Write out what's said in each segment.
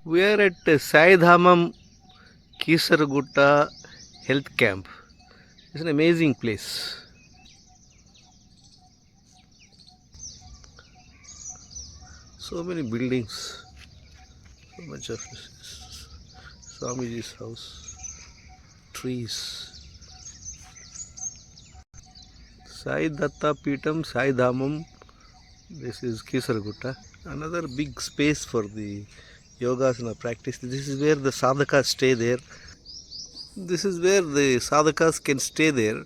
We are at Sai Dhamam Kisargutta Health Camp. It's an amazing place. So many buildings. So much of this. Swamiji's house. Trees. Sai Datta Peetam, Sai Dhamam. This is Kisargutta. Another big space for the yogasana practice. This is where the sadhakas stay there. This is where the sadhakas can stay there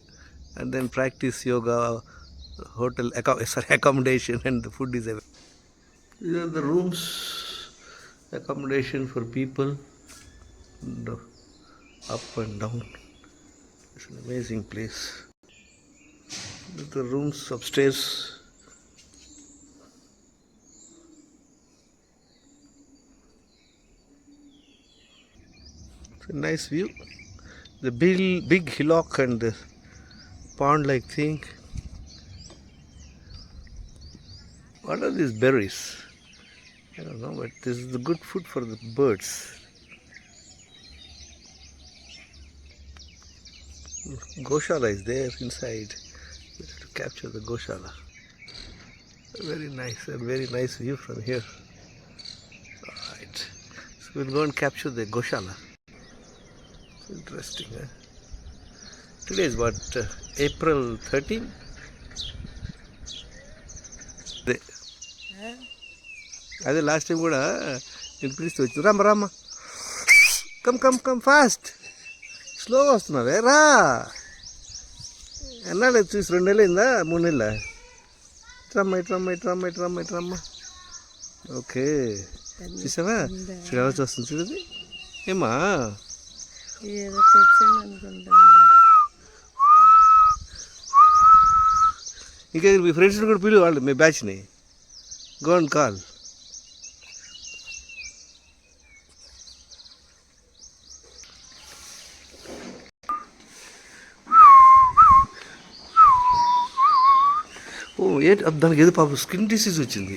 and then practice yoga, hotel accommodation, and the food is available. These are the rooms, accommodation for people, and up and down. It's an amazing place. The rooms upstairs. It's a nice view. The big hillock and the pond-like thing. What are these berries? I don't know, but this is the good food for the birds. Goshala is there inside. We have to capture the Goshala. A very nice view from here. Alright. So we'll go and capture the Goshala. Interesting, huh? Today is what? April 13? అదే last time కూడా నేను పిలిస్తే వచ్చి Rama come fast స్లోగా వస్తున్నావే రా ఎన్నాళ్ళు చూసి 2 నెలలు అయిందా 3 నెలల ఇట్రమ్మ ఓకే చూసావా చూడ వస్తుంది చూడది ఏమా ఇంకా మీ ఫ్రెండ్స్ని కూడా పిలువు వాళ్ళు మీ బ్యాచ్ని గో అండ్ కాల్ ఏంటి దానికి ఏదో పాపం స్కిన్ డిసీజ్ వచ్చింది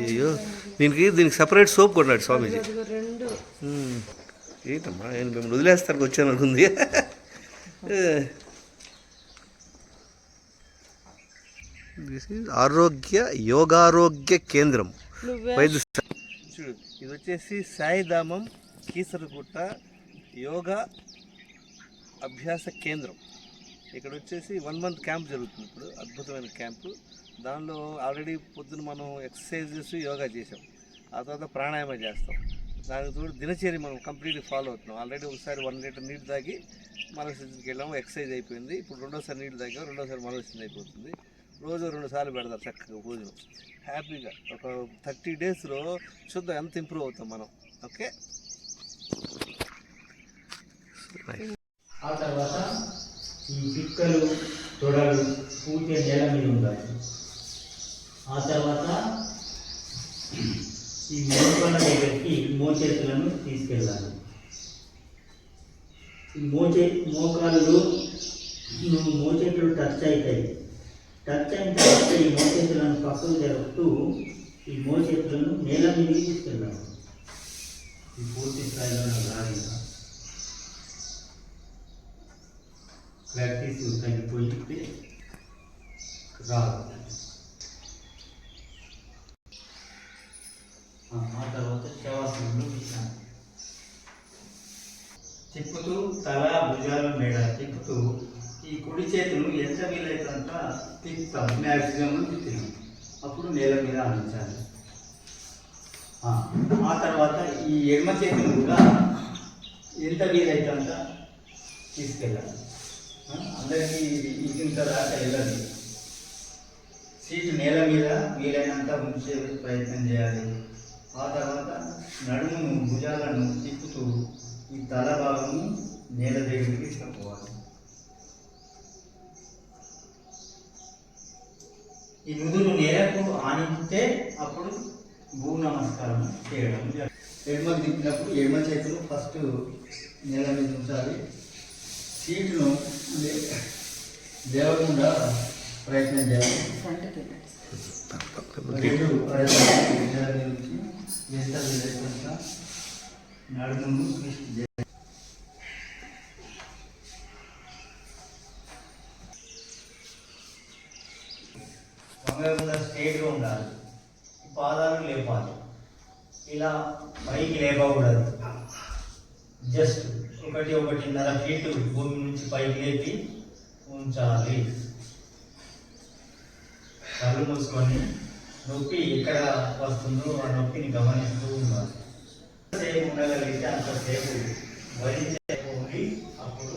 అయ్యో దీనికి సపరేట్ సోప్ కొన్నాడు స్వామీజీ ఏంటమ్మా నేను మిమ్మల్ని వదిలేస్తానికి వచ్చాను అనుకుంది దిస్ ఈజ్ యోగారోగ్య కేంద్రం వైద్య చూడు ఇది వచ్చేసి సాయిధామం కీసరగుట్ట యోగా అభ్యాస కేంద్రం. ఇక్కడ వచ్చేసి 1 month క్యాంప్ జరుగుతుంది ఇప్పుడు, అద్భుతమైన క్యాంపు. దానిలో ఆల్రెడీ పొద్దున మనం ఎక్సర్సైజెస్ యోగా చేసాం, ఆ తర్వాత ప్రాణాయామం చేస్తాం. దానికి తోడు దినచర్య మనం కంప్లీట్గా ఫాలో అవుతున్నాం. ఆల్రెడీ ఒకసారి 1 లీటర్ నీళ్ళు తాగి మనోసిద్ధికి వెళ్ళాము, ఎక్సర్సైజ్ అయిపోయింది. ఇప్పుడు రెండోసారి నీళ్ళు తాగాము, రెండోసారి మనోసిద్ధి అయిపోతుంది. రోజు 2 సార్లు పెడతారు చక్కగా భోజనం. హ్యాపీగా ఒక 30 daysలో చూద్దాం ఎంత ఇంప్రూవ్ అవుతాం మనం. ఓకే, ఆ తర్వాత ఈ పిక్కలు తొడలు పూర్తిగా నేల మీద ఉండాలి. ఆ తర్వాత ఈ మోకాళ్ళ దగ్గరికి మోచేతులను తీసుకెళ్ళాలి. ఈ మోకాళ్ళు మోచేతులు టచ్ అవుతాయి. టచ్ అయిన తర్వాత ఈ మోచేతులను పక్కకు జరుపుతూ ఈ మోచేతులను నేల మీదకి తీసుకెళ్ళాలి. ఈ పూర్తి స్థాయిలో రాదు. ప్రాక్టీస్ తగ్గిపోయితే రాదు. ఆ తర్వాత శవాసనంలో విశ్రాంతి. తిప్పుతూ తల భుజాలు మేడ తిప్పుతూ ఈ కుడి చేతులు ఎంత వీలైనంత తిప్పుతాం, మ్యాక్సిమం తిప్పాం. అప్పుడు నేల మీద ఆడించాలి. ఆ తర్వాత ఈ ఎడమ చేతులు కూడా ఎంత వీలైనంత తీసుకెళ్ళాలి. అందరికీ ఇంత దాకా వెళ్ళదు. సీటు నేల మీద వీలైనంత ఉంచే ప్రయత్నం చేయాలి. ఆ తర్వాత నడుమును భుజాలను తిప్పుతూ ఈ తల భాగము నేల దగ్గరికి తీసుకుపోవాలి. ఈ నుదురు నేలకు ఆనిస్తే అప్పుడు భూ నమస్కారం చేయడం. ఎడమకు తిప్పినప్పుడు ఎడమ చేతులు ఫస్ట్ నేల మీద ఉంచాలి. సీటును లేవకుండా ప్రయత్నం చేయాలి. 2 నుంచి చేస్తారు లేకుండా నడుము ట్విస్ట్ చేయాలి. వంగకుండా స్ట్రైట్గా ఉండాలి. పాదాలు లేపాలి. ఇలా పైకి లేపకూడదు. జస్ట్ 1-1.5 ఫీట్ భూమి నుంచి పైకి లేపి ఉంచాలి. కళ్ళు మూసుకొని నొప్పి ఎక్కడ వస్తుందో ఆ నొప్పిని గమనిస్తూ ఉండాలి. ఎంతసేపు ఉండగలిగితే అంతసేపు భరించేది. అప్పుడు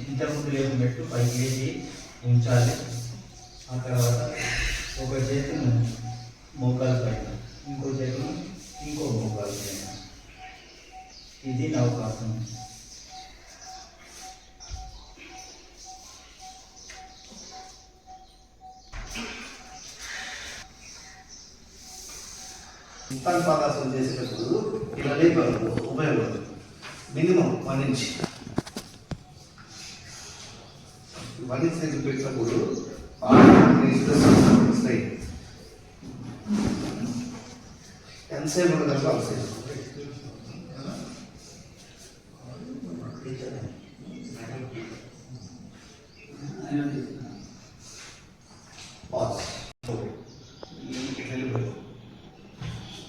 ఇంతకుముందు లేపినట్టు పైకి లేపి ఉంచాలి. ఆ తర్వాత ఒక చేతిని మోకాలు పైన, ఇంకో చేతిని ఇంకో మోకాలు పైన. ఇది నవకాసనం. ఉత్తానపాదాసనం చేసేటప్పుడు ఇలా లేపడం ఉపయోగపడుతుంది. మినిమం 1 ఇంచ్ పెట్టినప్పుడు వస్తాయి. ఎంతసేపు ఉండదు అంతసేపు.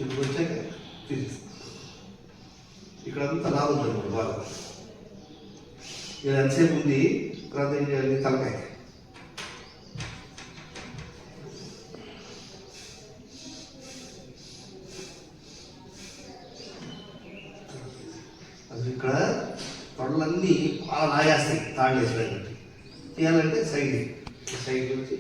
ఇప్పుడు వచ్చాక ఇక్కడ అంతా లాభం ఉంటుంది బాగా. ఇలా ఎంతసేపు ఉంది, తర్వాత ఏం చేయాలి, తలకాయ అది ఇక్కడ తొడలన్నీ బాగా లాగేస్తాయి. తాళేసి తీయాలంటే సైడ్ నుంచి